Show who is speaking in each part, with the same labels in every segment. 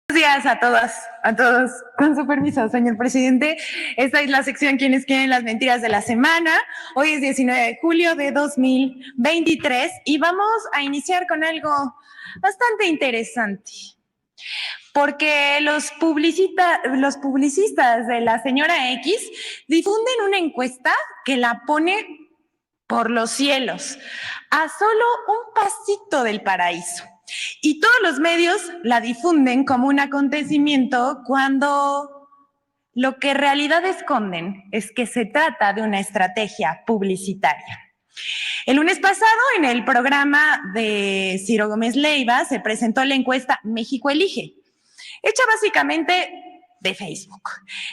Speaker 1: Buenos días a todos. Con su permiso, señor presidente. Esta es la sección Quienes quieren las mentiras de la semana. Hoy es 19 de julio de 2023 y vamos a iniciar con algo bastante interesante. Porque los publicistas de la señora X difunden una encuesta que la pone por los cielos, a solo un pasito del paraíso. Y todos los medios la difunden como un acontecimiento cuando lo que en realidad esconden es que se trata de una estrategia publicitaria. El lunes pasado, en el programa de Ciro Gómez Leiva, se presentó la encuesta México Elige, hecha básicamente de Facebook.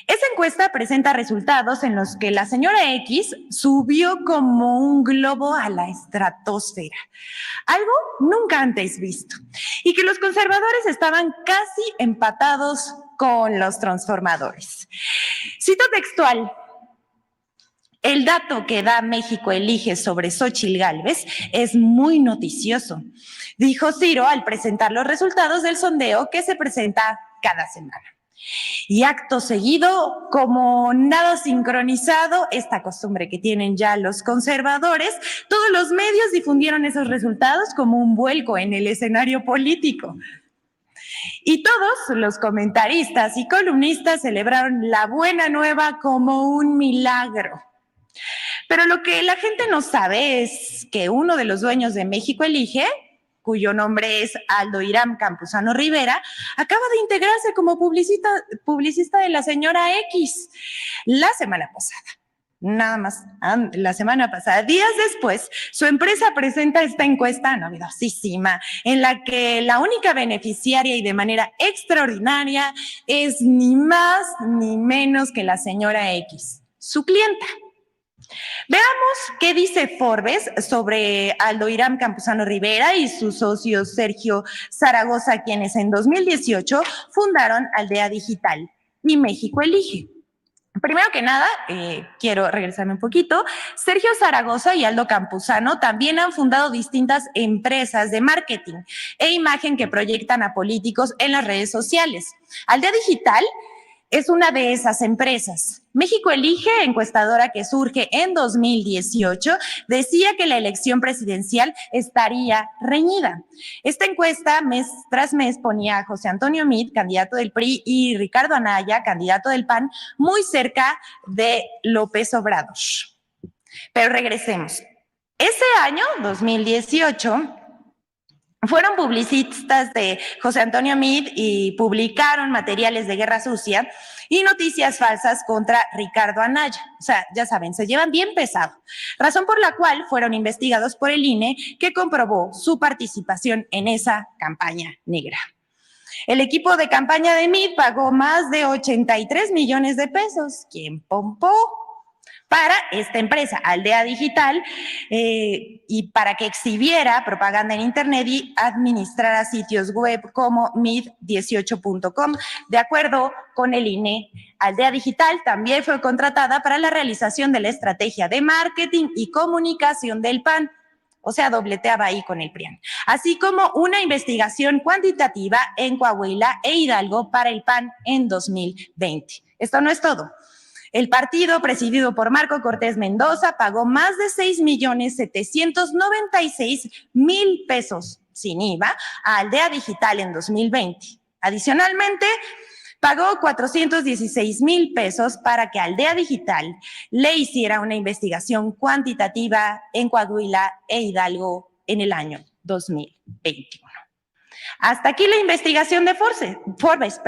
Speaker 1: Esa encuesta presenta resultados en los que la señora X subió como un globo a la estratosfera, algo nunca antes visto, y que los conservadores estaban casi empatados con los transformadores. Cito textual: el dato que da México Elige sobre Xóchitl Gálvez es muy noticioso, dijo Ciro al presentar los resultados del sondeo que se presenta cada semana. Y acto seguido, como nada sincronizado, esta costumbre que tienen ya los conservadores, todos los medios difundieron esos resultados como un vuelco en el escenario político. Y todos los comentaristas y columnistas celebraron la buena nueva como un milagro. Pero lo que la gente no sabe es que uno de los dueños de México Elige, cuyo nombre es Aldo Irán Campuzano Rivera, acaba de integrarse como publicista de la señora X la semana pasada. Nada más, la semana pasada, días después, su empresa presenta esta encuesta novedosísima, en la que la única beneficiaria y de manera extraordinaria es ni más ni menos que la señora X, su clienta. Veamos qué dice Forbes sobre Aldo Irán Campuzano Rivera y su socio Sergio Zaragoza, quienes en 2018 fundaron Aldea Digital y México Elige. Primero que nada, quiero regresarme un poquito. Sergio Zaragoza y Aldo Campuzano también han fundado distintas empresas de marketing e imagen que proyectan a políticos en las redes sociales. Aldea Digital es una de esas empresas. México Elige, encuestadora que surge en 2018, decía que la elección presidencial estaría reñida. Esta encuesta, mes tras mes, ponía a José Antonio Meade, candidato del PRI, y Ricardo Anaya, candidato del PAN, muy cerca de López Obrador. Pero regresemos. Ese año, 2018, fueron publicistas de José Antonio Meade y publicaron materiales de guerra sucia y noticias falsas contra Ricardo Anaya. O sea, ya saben, se llevan bien pesado. Razón por la cual fueron investigados por el INE, que comprobó su participación en esa campaña negra. El equipo de campaña de Meade pagó más de 83 millones de pesos. ¿Quién pompó? Para esta empresa, Aldea Digital, y para que exhibiera propaganda en Internet y administrara sitios web como meade18.com. De acuerdo con el INE, Aldea Digital también fue contratada para la realización de la estrategia de marketing y comunicación del PAN, o sea, dobleteaba ahí con el PRIAN, así como una investigación cuantitativa en Coahuila e Hidalgo para el PAN en 2020. Esto no es todo. El partido, presidido por Marco Cortés Mendoza, pagó más de 6,796,000 pesos sin IVA a Aldea Digital en 2020. Adicionalmente, pagó 416,000 pesos para que Aldea Digital le hiciera una investigación cuantitativa en Coahuila e Hidalgo en el año 2021. Hasta aquí la investigación de Forbes.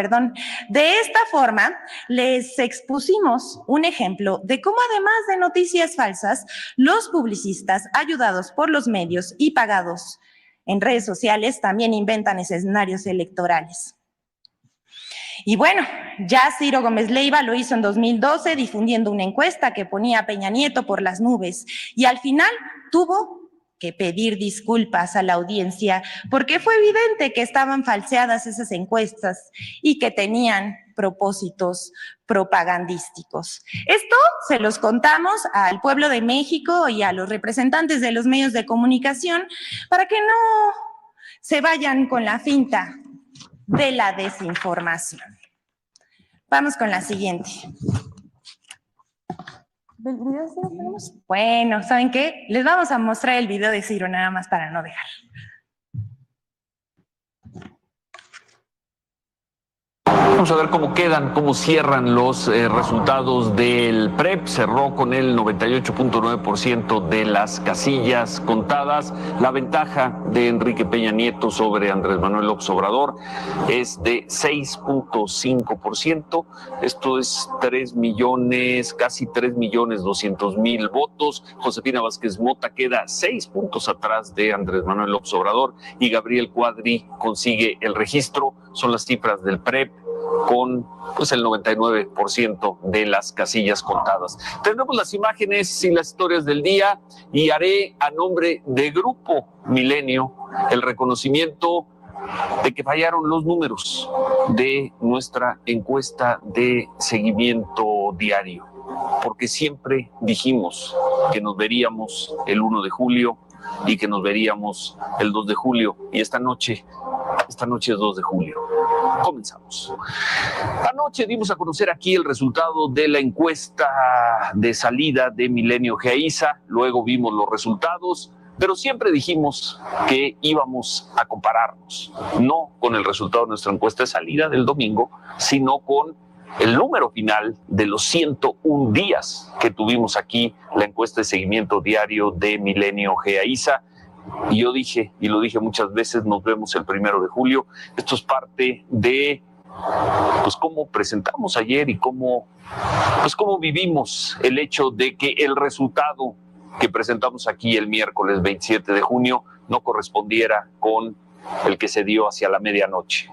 Speaker 1: De esta forma, les expusimos un ejemplo de cómo, además de noticias falsas, los publicistas, ayudados por los medios y pagados en redes sociales, también inventan escenarios electorales. Y bueno, ya Ciro Gómez Leiva lo hizo en 2012, difundiendo una encuesta que ponía a Peña Nieto por las nubes, y al final tuvo que pedir disculpas a la audiencia porque fue evidente que estaban falseadas esas encuestas y que tenían propósitos propagandísticos. Esto se los contamos al pueblo de México y a los representantes de los medios de comunicación para que no se vayan con la finta de la desinformación. Vamos con la siguiente. ¿El video de Ciro tenemos? Bueno, ¿saben qué? Les vamos a mostrar el video de Ciro nada más para no dejar.
Speaker 2: Vamos a ver cómo quedan, cómo cierran los resultados del PREP. Cerró con el 98.9% de las casillas contadas. La ventaja de Enrique Peña Nieto sobre Andrés Manuel López Obrador es de 6.5%. Esto es 3 millones, casi 3.200.000 votos. Josefina Vázquez Mota queda 6 puntos atrás de Andrés Manuel López Obrador y Gabriel Cuadri consigue el registro. Son las cifras del PREP, con pues el 99% de las casillas contadas. Tendremos las imágenes y las historias del día y haré a nombre de Grupo Milenio el reconocimiento de que fallaron los números de nuestra encuesta de seguimiento diario, porque siempre dijimos que nos veríamos el 1 de julio y que nos veríamos el 2 de julio y esta noche es 2 de julio. Comenzamos. Anoche dimos a conocer aquí el resultado de la encuesta de salida de Milenio GEAISA, luego vimos los resultados, pero siempre dijimos que íbamos a compararnos, no con el resultado de nuestra encuesta de salida del domingo, sino con el número final de los 101 días que tuvimos aquí la encuesta de seguimiento diario de Milenio GEAISA. Y yo dije, y lo dije muchas veces, nos vemos el 1 de julio. Esto es parte de pues cómo presentamos ayer y cómo vivimos el hecho de que el resultado que presentamos aquí el miércoles 27 de junio no correspondiera con el que se dio hacia la medianoche.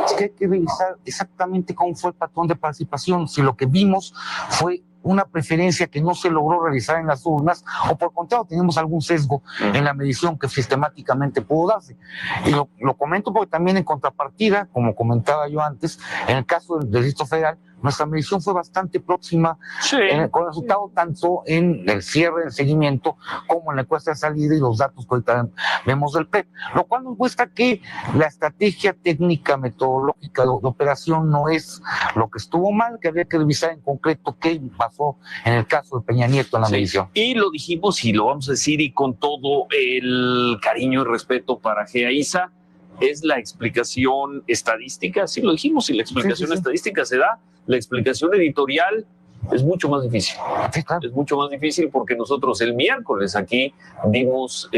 Speaker 3: Es que hay que revisar exactamente cómo fue el patrón de participación, si lo que vimos fue una preferencia que no se logró realizar en las urnas, o por contrario tenemos algún sesgo en la medición que sistemáticamente pudo darse. Y lo comento porque también en contrapartida, como comentaba yo antes, en el caso del Distrito Federal, nuestra medición fue bastante próxima, sí, con el resultado tanto en el cierre del seguimiento como en la encuesta de salida y los datos que ahorita vemos del PREP, lo cual nos muestra que la estrategia técnica metodológica de operación no es lo que estuvo mal, que había que revisar en concreto qué pasó en el caso de Peña Nieto en la medición.
Speaker 2: Y lo dijimos y lo vamos a decir, y con todo el cariño y respeto para GEAISA, es la explicación estadística, sí lo dijimos, y la explicación estadística se da. La explicación editorial es mucho más difícil. Sí, claro. Es mucho más difícil porque nosotros el miércoles aquí dimos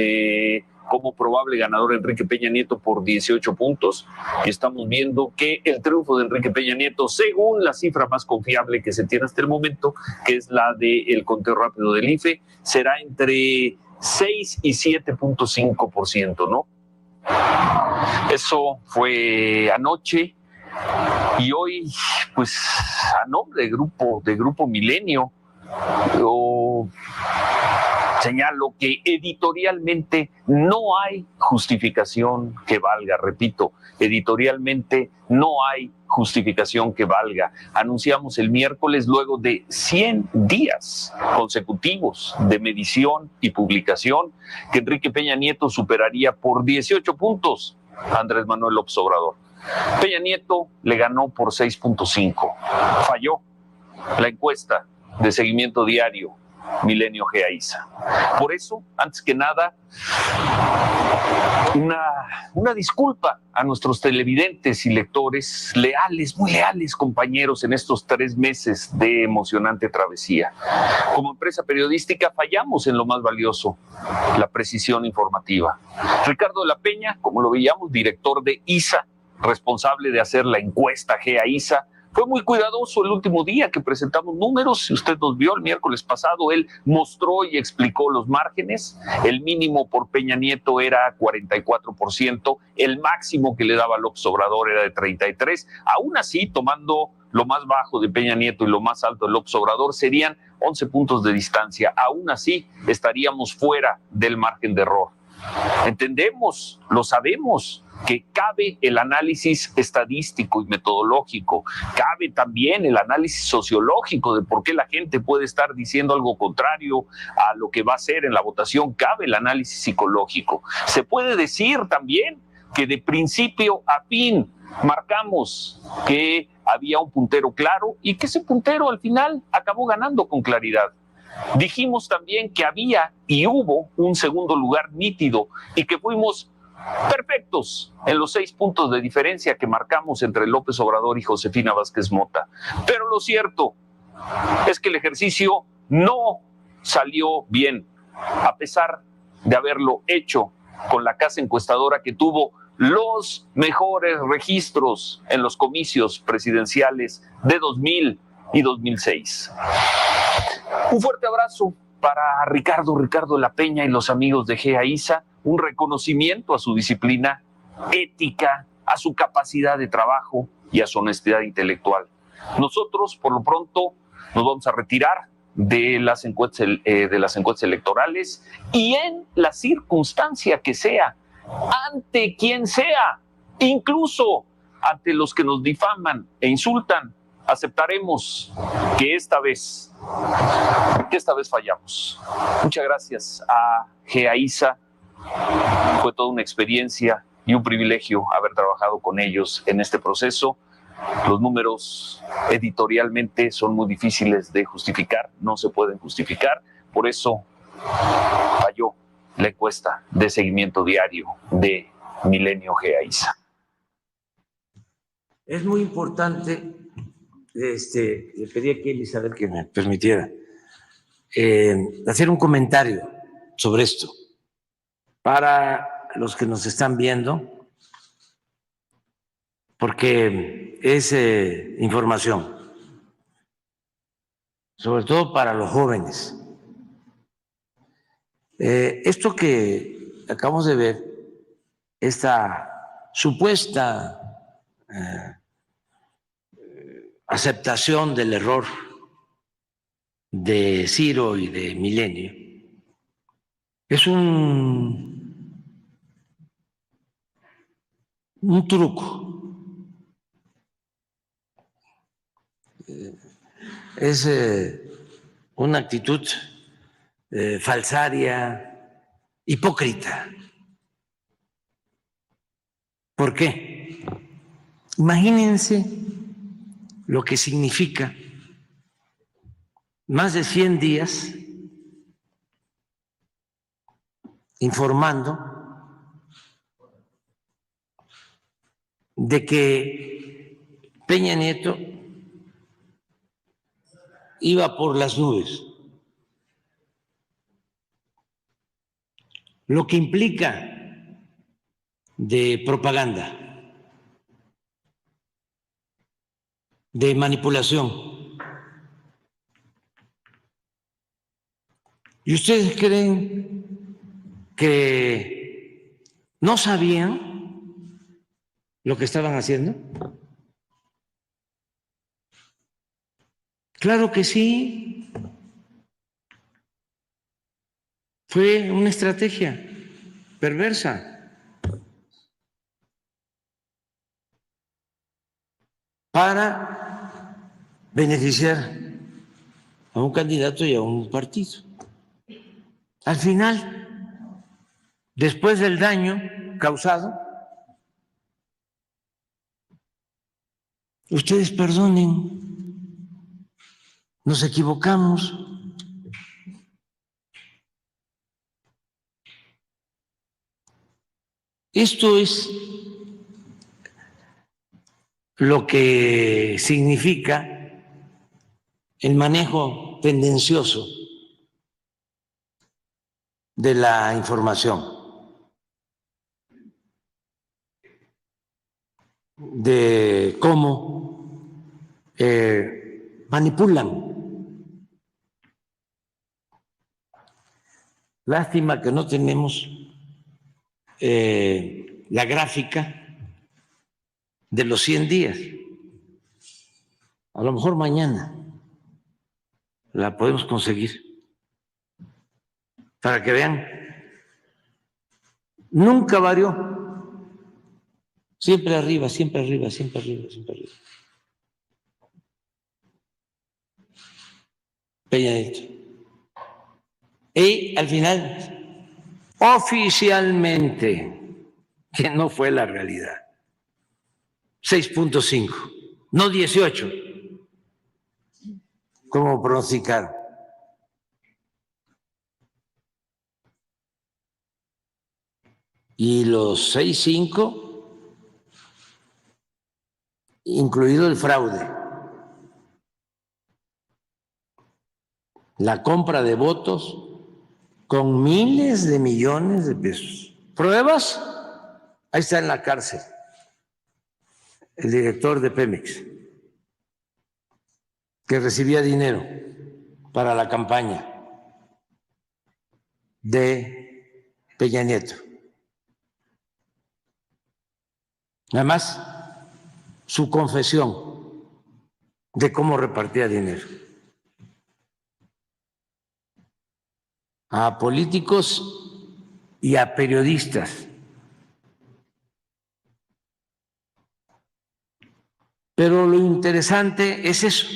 Speaker 2: como probable ganador a Enrique Peña Nieto por 18 puntos y estamos viendo que el triunfo de Enrique Peña Nieto, según la cifra más confiable que se tiene hasta el momento, que es la del conteo rápido del IFE, será entre 6 y 7.5%, ¿no? Eso fue anoche. Y hoy, pues, a nombre de Grupo Milenio, yo señalo que editorialmente no hay justificación que valga. Repito, editorialmente no hay justificación que valga. Anunciamos el miércoles, luego de 100 días consecutivos de medición y publicación, que Enrique Peña Nieto superaría por 18 puntos a Andrés Manuel López Obrador. Peña Nieto le ganó por 6.5. Falló la encuesta de seguimiento diario Milenio GEAISA. Por eso, antes que nada, una disculpa a nuestros televidentes y lectores leales, muy leales compañeros en estos 3 meses de emocionante travesía. Como empresa periodística fallamos en lo más valioso, la precisión informativa. Ricardo de la Peña, como lo veíamos, director de ISA, responsable de hacer la encuesta GEAISA, fue muy cuidadoso el último día que presentamos números. Si usted nos vio el miércoles pasado, él mostró y explicó los márgenes. El mínimo por Peña Nieto era 44%, el máximo que le daba López Obrador era de 33%. Aún así, tomando lo más bajo de Peña Nieto y lo más alto de López Obrador, serían 11 puntos de distancia. Aún así, estaríamos fuera del margen de error. Entendemos, lo sabemos, que cabe el análisis estadístico y metodológico, cabe también el análisis sociológico de por qué la gente puede estar diciendo algo contrario a lo que va a ser en la votación, cabe el análisis psicológico. Se puede decir también que de principio a fin marcamos que había un puntero claro y que ese puntero al final acabó ganando con claridad. Dijimos también que había y hubo un segundo lugar nítido y que fuimos perfectos en los 6 puntos de diferencia que marcamos entre López Obrador y Josefina Vázquez Mota. Pero lo cierto es que el ejercicio no salió bien, a pesar de haberlo hecho con la casa encuestadora que tuvo los mejores registros en los comicios presidenciales de 2000 y 2006. Un fuerte abrazo para Ricardo de la Peña y los amigos de GEAISA, un reconocimiento a su disciplina ética, a su capacidad de trabajo y a su honestidad intelectual. Nosotros, por lo pronto, nos vamos a retirar de las encuestas electorales y en la circunstancia que sea, ante quien sea, incluso ante los que nos difaman e insultan, aceptaremos que esta vez fallamos. Muchas gracias a GEAISA. Fue toda una experiencia y un privilegio haber trabajado con ellos en este proceso. Los números editorialmente son muy difíciles de justificar, no se pueden justificar, por eso falló la encuesta de seguimiento diario de Milenio GEAISA.
Speaker 4: Es muy importante, le pedí aquí a Elizabeth que me permitiera hacer un comentario sobre esto para los que nos están viendo, porque es información, sobre todo para los jóvenes. Esto que acabamos de ver, esta supuesta aceptación del error de Ciro y de Milenio, es un truco. Es una actitud falsaria, hipócrita. ¿Por qué? Imagínense lo que significa más de 100 días informando de que Peña Nieto iba por las nubes, lo que implica de propaganda, de manipulación. ¿Y ustedes creen que no sabían lo que estaban haciendo? Claro que sí. Fue una estrategia perversa. Para beneficiar a un candidato y a un partido. Al final, después del daño causado, ustedes perdonen, nos equivocamos. Esto es lo que significa el manejo tendencioso de la información, de cómo manipulan. Lástima que no tenemos la gráfica de los 100 días. A lo mejor mañana la podemos conseguir para que vean. Nunca varió. Siempre arriba, siempre arriba, siempre arriba, siempre arriba. Peña Nieto. Y al final, oficialmente, que no fue la realidad. 6.5, no 18, como pronosticaron. Y los 6.5, incluido el fraude, la compra de votos con miles de millones de pesos. ¿Pruebas? Ahí está en la cárcel el director de Pemex, que recibía dinero para la campaña de Peña Nieto. Además, su confesión de cómo repartía dinero a políticos y a periodistas. Pero lo interesante es eso,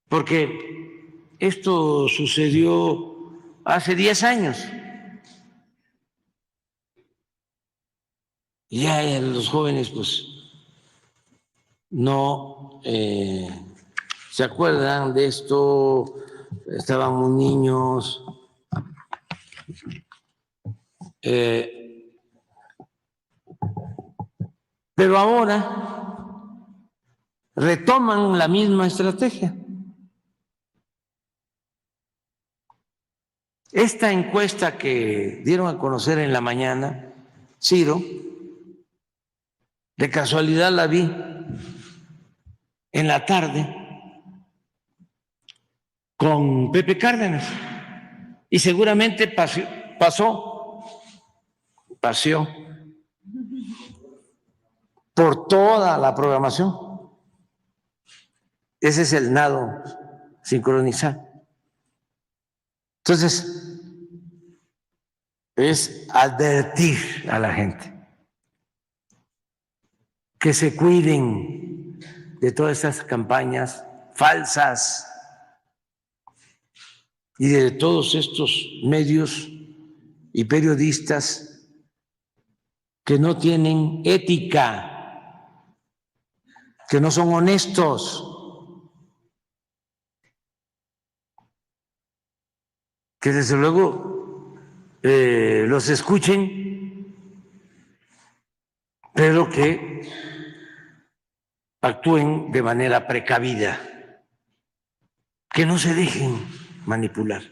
Speaker 4: porque esto sucedió hace 10 años. Y ya los jóvenes pues no se acuerdan de esto, estábamos niños. Pero ahora retoman la misma estrategia. Esta encuesta que dieron a conocer en la mañana, Ciro, de casualidad la vi en la tarde con Pepe Cárdenas y seguramente paseó por toda la programación. Ese es el nado sincronizado. Entonces, es advertir a la gente que se cuiden de todas esas campañas falsas y de todos estos medios y periodistas que no tienen ética, que no son honestos, que desde luego los escuchen, pero que actúen de manera precavida, que no se dejen manipular.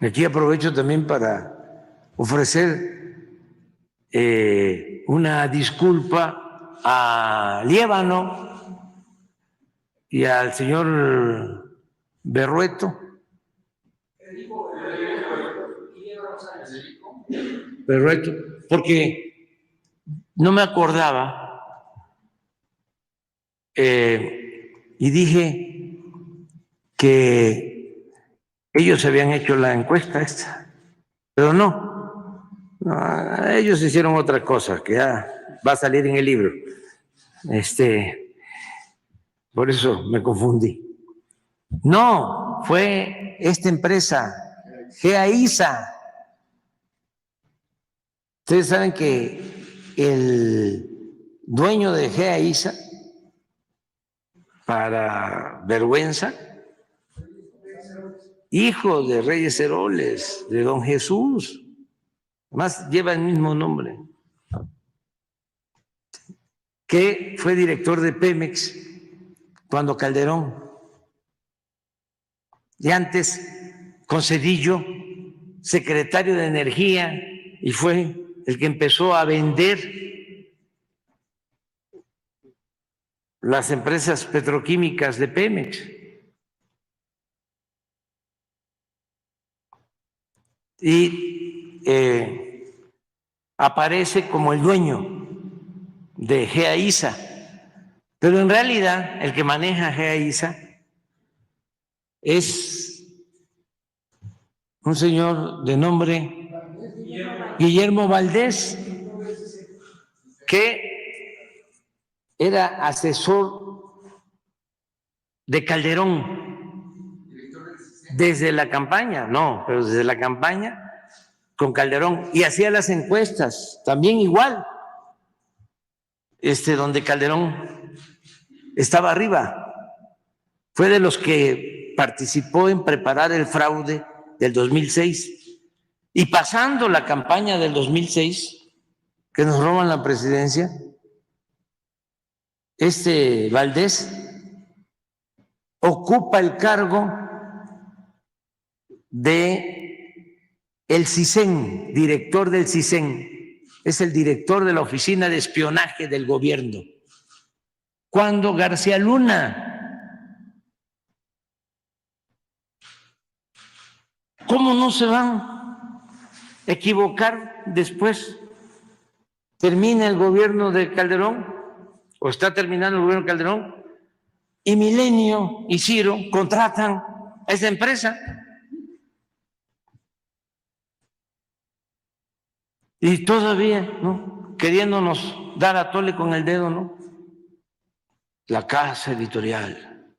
Speaker 4: Aquí aprovecho también para ofrecer una disculpa a Líbano y al señor Berrueto. Berrueto, porque no me acordaba y dije que ellos habían hecho la encuesta esta, pero no, ellos hicieron otra cosa que ya va a salir en el libro. Por eso me confundí. No, fue esta empresa, GEAISA. Ustedes saben que el dueño de GEAISA, para vergüenza, hijo de Reyes Heroles, de don Jesús, además lleva el mismo nombre, que fue director de Pemex cuando Calderón, y antes con Zedillo, secretario de Energía, y fue el que empezó a vender las empresas petroquímicas de Pemex. Y aparece como el dueño de GEAISA, pero en realidad el que maneja GEAISA es un señor de nombre Guillermo Valdés, que era asesor de Calderón desde la campaña, no, pero desde la campaña con Calderón y hacía las encuestas, también igual, donde Calderón estaba arriba. Fue de los que participó en preparar el fraude del 2006 y pasando la campaña del 2006, que nos roban la presidencia, Valdés ocupa el cargo de el CISEN, director del CISEN, es el director de la Oficina de Espionaje del Gobierno, cuando García Luna, ¿cómo no se van a equivocar después? Termina el gobierno de Calderón, o está terminando el gobierno de Calderón, y Milenio y Ciro contratan a esa empresa. Y todavía, ¿no?, queriéndonos dar a tole con el dedo, ¿no? La casa editorial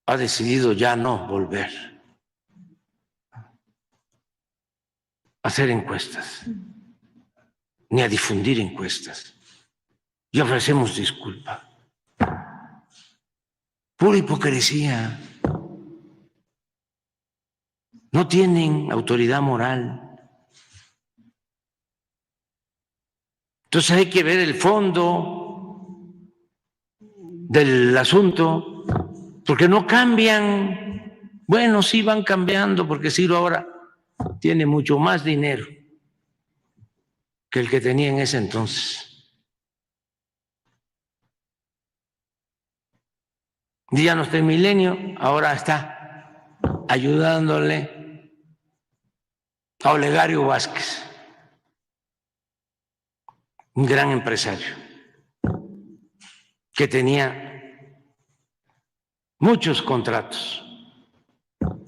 Speaker 4: ha decidido ya no volver a hacer encuestas, ni a difundir encuestas. Y ofrecemos disculpa. Pura hipocresía. No tienen autoridad moral. Entonces hay que ver el fondo del asunto, porque no cambian. Bueno, sí van cambiando, porque Ciro ahora tiene mucho más dinero que el que tenía en ese entonces. Y ya no está en Milenio, ahora está ayudándole a Olegario Vázquez, un gran empresario que tenía muchos contratos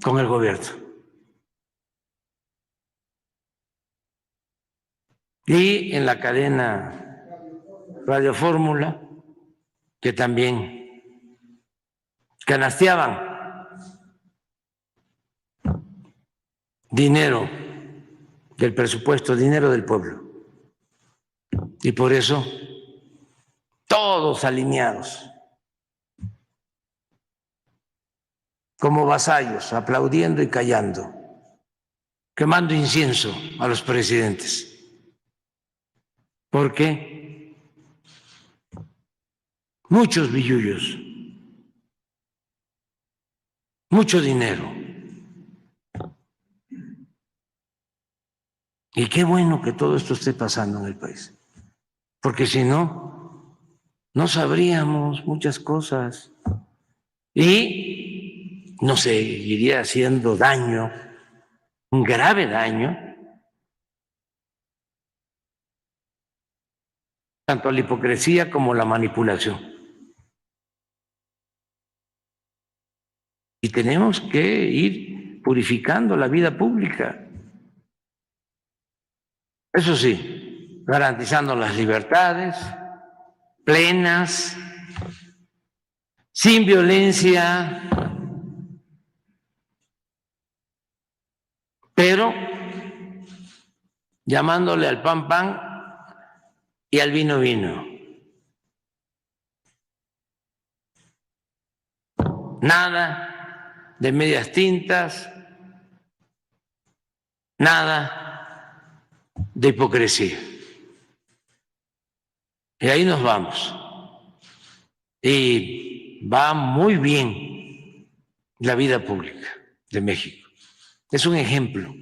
Speaker 4: con el gobierno. Y en la cadena Radio Fórmula, que también canasteaban dinero del presupuesto, dinero del pueblo. Y por eso todos alineados, como vasallos, aplaudiendo y callando, quemando incienso a los presidentes. Porque muchos billullos, mucho dinero. Y qué bueno que todo esto esté pasando en el país, porque si no, no sabríamos muchas cosas y nos seguiría haciendo daño, un grave daño, tanto la hipocresía como la manipulación. Y tenemos que ir purificando la vida pública. Eso sí, garantizando las libertades plenas, sin violencia, pero llamándole al pan pan y al vino vino. Nada de medias tintas, nada de hipocresía. Y ahí nos vamos. Y va muy bien la vida pública de México. Es un ejemplo.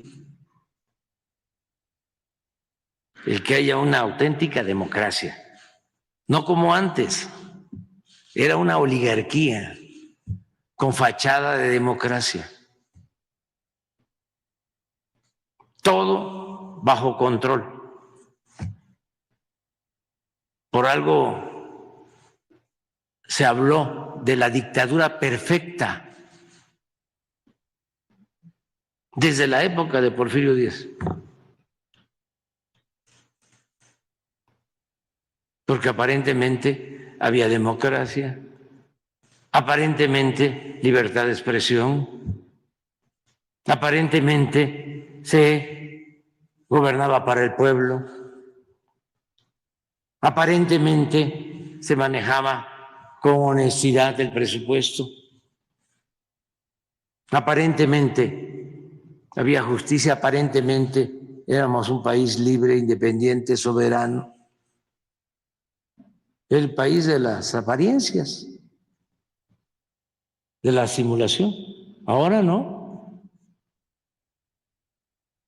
Speaker 4: El que haya una auténtica democracia. No como antes. Era una oligarquía con fachada de democracia. Todo bajo control. Por algo se habló de la dictadura perfecta desde la época de Porfirio Díaz. Porque aparentemente había democracia, aparentemente libertad de expresión, aparentemente se gobernaba para el pueblo, aparentemente se manejaba con honestidad el presupuesto, aparentemente había justicia, aparentemente éramos un país libre, independiente, soberano. El país de las apariencias, de la simulación. Ahora no.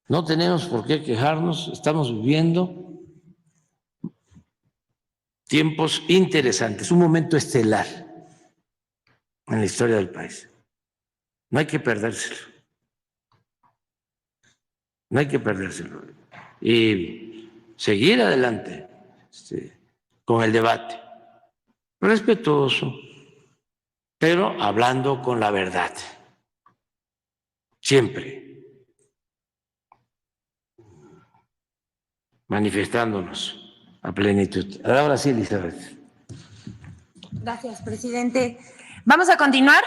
Speaker 4: No tenemos por qué quejarnos, estamos viviendo tiempos interesantes, un momento estelar en la historia del país. No hay que perdérselo. No hay que perdérselo. Y seguir adelante con el debate, respetuoso, pero hablando con la verdad. Siempre. Manifestándonos a plenitud. Ahora sí, Elizabeth.
Speaker 1: Gracias, presidente. Vamos a continuar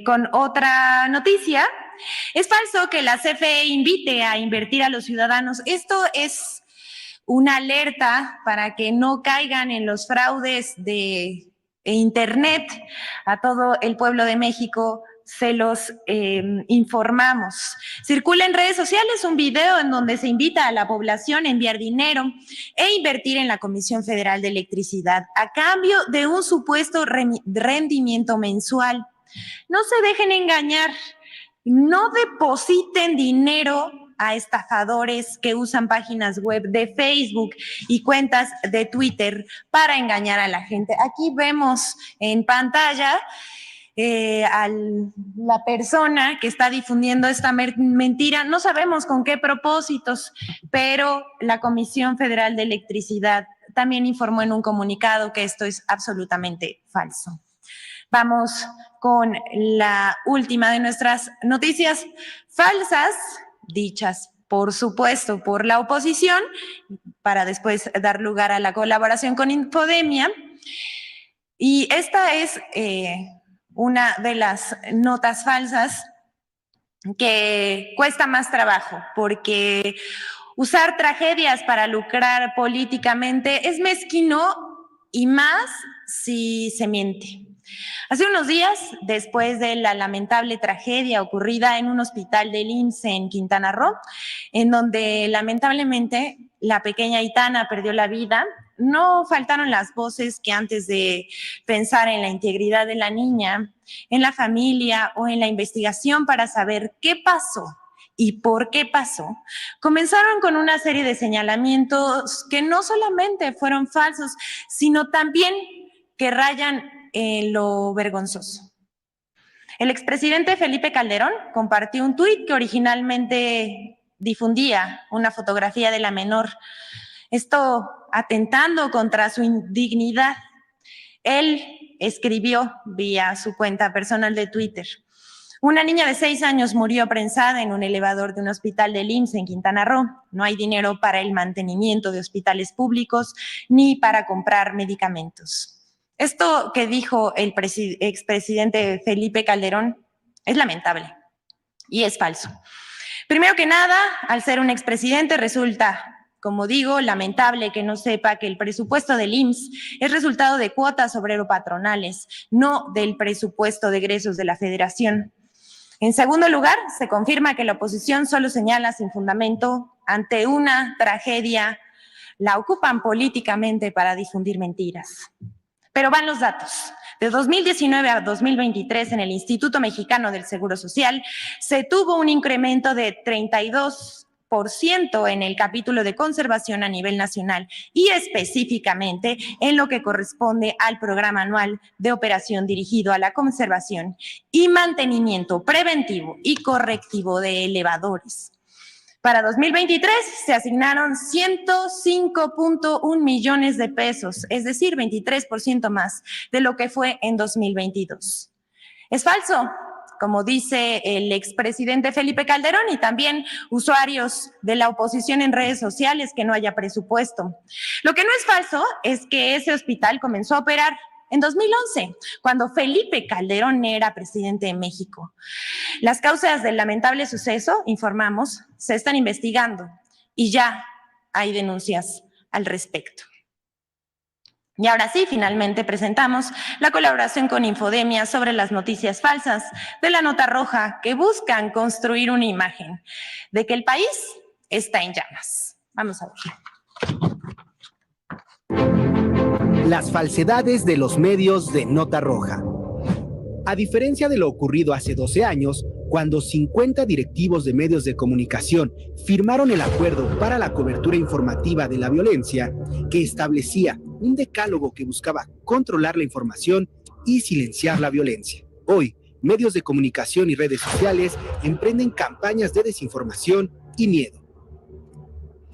Speaker 1: con otra noticia. Es falso que la CFE invite a invertir a los ciudadanos. Esto es una alerta para que no caigan en los fraudes de Internet. A todo el pueblo de México se los informamos. Circula en redes sociales un video en donde se invita a la población a enviar dinero e invertir en la Comisión Federal de Electricidad a cambio de un supuesto rendimiento mensual. No se dejen engañar, no depositen dinero a estafadores que usan páginas web de Facebook y cuentas de Twitter para engañar a la gente. Aquí vemos en pantalla a la persona que está difundiendo esta mentira. No sabemos con qué propósitos, pero la Comisión Federal de Electricidad también informó en un comunicado que esto es absolutamente falso. Vamos con la última de nuestras noticias falsas, dichas, por supuesto, por la oposición, para después dar lugar a la colaboración con Infodemia. Y esta es una de las notas falsas que cuesta más trabajo, porque usar tragedias para lucrar políticamente es mezquino y más si se miente. Hace unos días, después de la lamentable tragedia ocurrida en un hospital del IMSS en Quintana Roo, en donde lamentablemente la pequeña Itana perdió la vida, no faltaron las voces que antes de pensar en la integridad de la niña, en la familia o en la investigación para saber qué pasó y por qué pasó, comenzaron con una serie de señalamientos que no solamente fueron falsos, sino también que rayan en lo vergonzoso. El expresidente Felipe Calderón compartió un tuit que originalmente difundía una fotografía de la menor, esto atentando contra su dignidad. Él escribió vía su cuenta personal de Twitter: una niña de 6 años murió prensada en un elevador de un hospital del IMSS en Quintana Roo. No hay dinero para el mantenimiento de hospitales públicos ni para comprar medicamentos. Esto que dijo el expresidente Felipe Calderón es lamentable y es falso. Primero que nada, al ser un expresidente resulta, como digo, lamentable que no sepa que el presupuesto del IMSS es resultado de cuotas obrero-patronales, no del presupuesto de egresos de la Federación. En segundo lugar, se confirma que la oposición solo señala sin fundamento ante una tragedia, la ocupan políticamente para difundir mentiras. Pero van los datos. De 2019 a 2023 en el Instituto Mexicano del Seguro Social se tuvo un incremento de 32% en el capítulo de conservación a nivel nacional y específicamente en lo que corresponde al programa anual de operación dirigido a la conservación y mantenimiento preventivo y correctivo de elevadores. Para 2023 se asignaron 105.1 millones de pesos, es decir, 23% más de lo que fue en 2022. Es falso, como dice el expresidente Felipe Calderón y también usuarios de la oposición en redes sociales, que no haya presupuesto. Lo que no es falso es que ese hospital comenzó a operar en 2011, cuando Felipe Calderón era presidente de México. Las causas del lamentable suceso, informamos, se están investigando y ya hay denuncias al respecto. Y ahora sí, finalmente presentamos la colaboración con Infodemia sobre las noticias falsas de la nota roja que buscan construir una imagen de que el país está en llamas. Vamos a ver.
Speaker 5: Las falsedades de los medios de nota roja. A diferencia de lo ocurrido hace 12 años, cuando 50 directivos de medios de comunicación firmaron el acuerdo para la cobertura informativa de la violencia, que establecía un decálogo que buscaba controlar la información y silenciar la violencia. Hoy, medios de comunicación y redes sociales emprenden campañas de desinformación y miedo.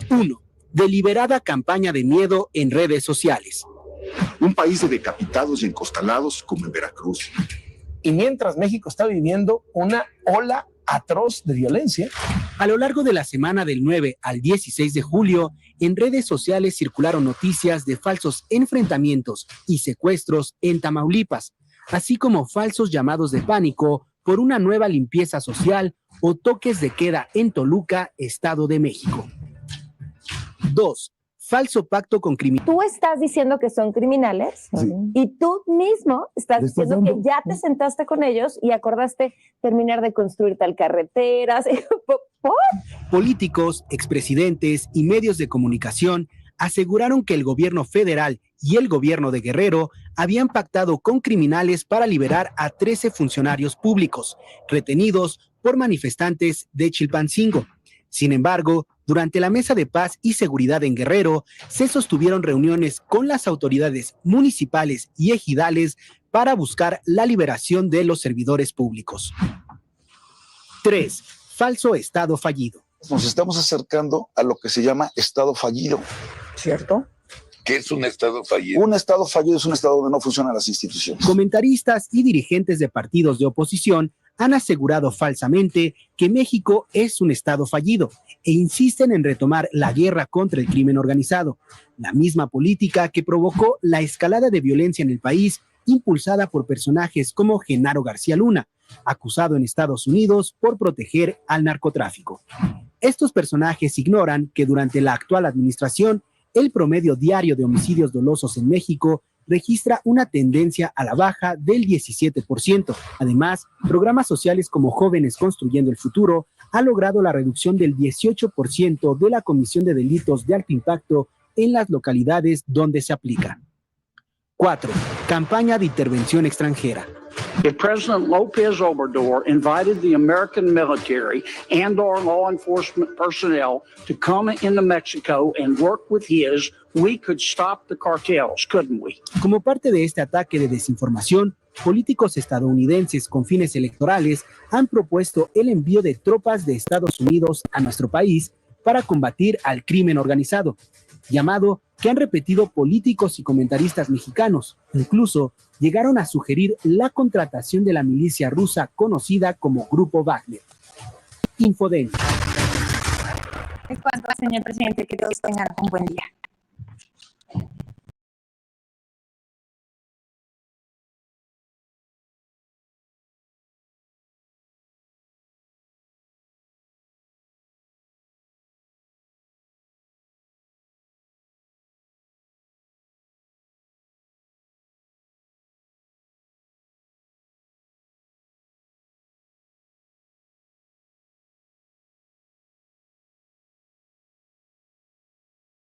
Speaker 5: 1. Deliberada campaña de miedo en redes sociales.
Speaker 6: Un país de decapitados y encostalados como en Veracruz.
Speaker 7: Y mientras México está viviendo una ola atroz de violencia.
Speaker 5: A lo largo de la semana del 9 al 16 de julio, en redes sociales circularon noticias de falsos enfrentamientos y secuestros en Tamaulipas, así como falsos llamados de pánico por una nueva limpieza social o toques de queda en Toluca, Estado de México. 2. Falso pacto con criminales.
Speaker 8: Tú estás diciendo que son criminales, sí, y tú mismo estás diciendo que ya te sentaste con ellos y acordaste terminar de construir tal carretera.
Speaker 5: Políticos, expresidentes y medios de comunicación aseguraron que el gobierno federal y el gobierno de Guerrero habían pactado con criminales para liberar a 13 funcionarios públicos retenidos por manifestantes de Chilpancingo. Sin embargo, durante la Mesa de Paz y Seguridad en Guerrero, se sostuvieron reuniones con las autoridades municipales y ejidales para buscar la liberación de los servidores públicos. 3. Falso estado fallido.
Speaker 6: Nos estamos acercando a lo que se llama estado fallido.
Speaker 8: ¿Cierto?
Speaker 6: ¿Qué es un estado fallido? Un estado fallido es un estado donde no funcionan las instituciones.
Speaker 5: Comentaristas y dirigentes de partidos de oposición han asegurado falsamente que México es un estado fallido e insisten en retomar la guerra contra el crimen organizado, la misma política que provocó la escalada de violencia en el país, impulsada por personajes como Genaro García Luna, acusado en Estados Unidos por proteger al narcotráfico. Estos personajes ignoran que durante la actual administración, el promedio diario de homicidios dolosos en México registra una tendencia a la baja del 17%. Además, programas sociales como Jóvenes Construyendo el Futuro ha logrado la reducción del 18% de la comisión de delitos de alto impacto en las localidades donde se aplica. 4. Campaña de intervención extranjera.
Speaker 9: If President López Obrador invited the American military and our law enforcement personnel to come into Mexico and work with his, we could stop the cartels, couldn't we?
Speaker 5: Como parte de este ataque de desinformación, políticos estadounidenses con fines electorales han propuesto el envío de tropas de Estados Unidos a nuestro país para combatir al crimen organizado, llamado que han repetido políticos y comentaristas mexicanos. Incluso llegaron a sugerir la contratación de la milicia rusa conocida como Grupo Wagner. Infodemia.
Speaker 1: Es cuanto, señor presidente, que todos tengan un buen día.